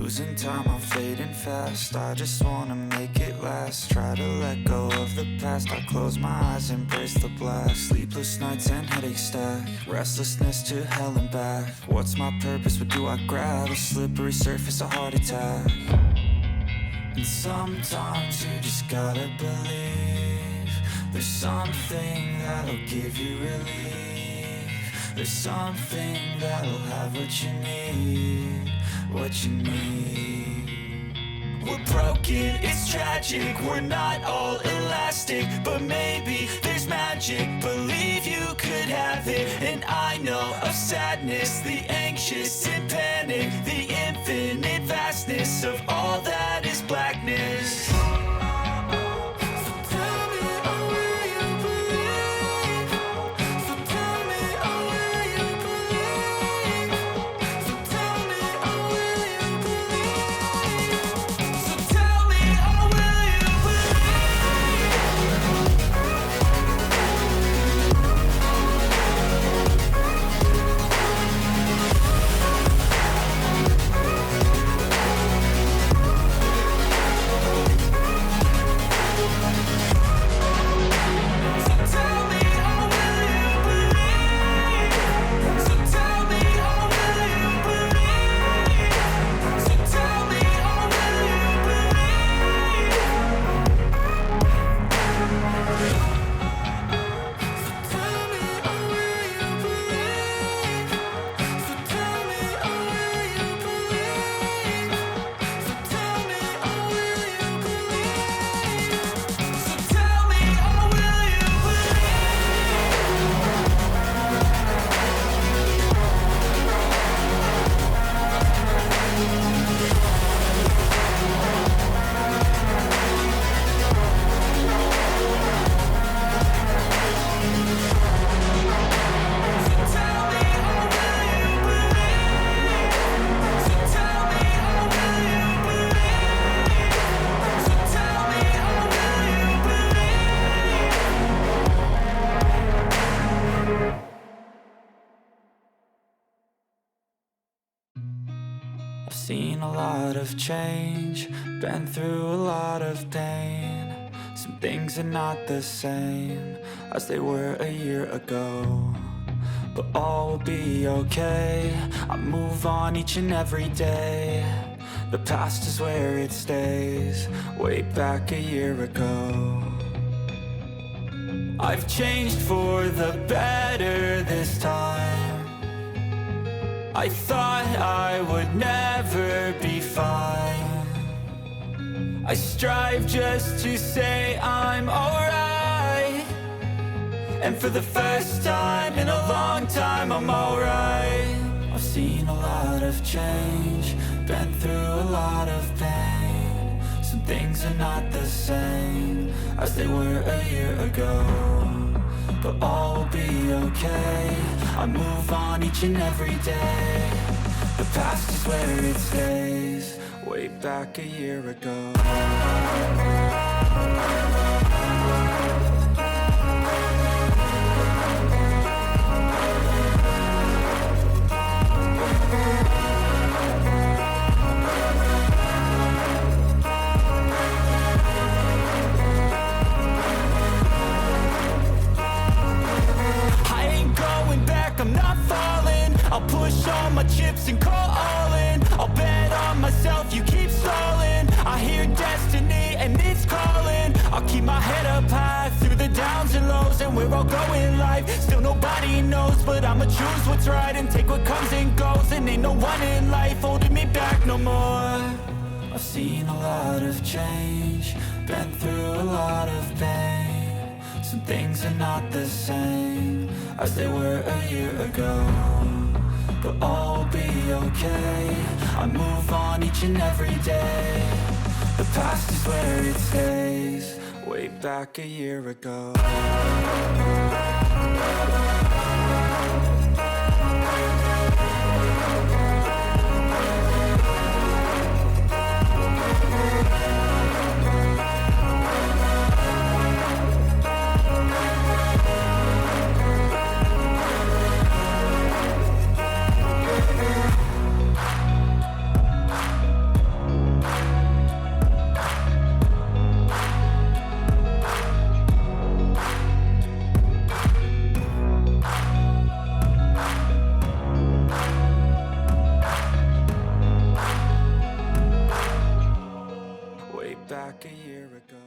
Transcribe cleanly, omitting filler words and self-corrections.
Losing time, I'm fading fast. I just wanna make it last. Try to let go of the past. I close my eyes, embrace the blast. Sleepless nights and headaches stack. Restlessness to hell and back. What's my purpose? What do I grab? A slippery surface, a heart attack. And sometimes you just gotta believe there's something that'll give you relief. There's something that'll have what you need. What you need. We're broken, it's tragic. We're not all elastic, but maybe there's magic. Believe you could have it. And I know of sadness, the anxious and panic, the infinite vastness of all that is blackness. Seen a lot of change, been through a lot of pain. Some things are not the same as they were a year ago, but all will be okay. I move on each and every day. The past is where it stays, way back a year ago. I've changed for the better this time. I thought I would never be fine. I strive just to say I'm alright. And for the first time in a long time, I'm alright. I've seen a lot of change, been through a lot of pain. Some things are not the same as they were a year ago, but all will be okay. I move on each and every day. The past is where it stays, way back a year ago. I'm not falling. I'll push all my chips and call all in. I'll bet on myself, you keep stalling. I hear destiny and it's calling. I'll keep my head up high through the downs and lows, and we're all going in life. Still nobody knows, but I'ma choose what's right and take what comes and goes. And ain't no one in life holding me back no more. I've seen a lot of change, been through a lot of pain. Some things are not the same as they were a year ago, but all will be okay. I move on each and every day. The past is where it stays, way back a year ago. back a year ago.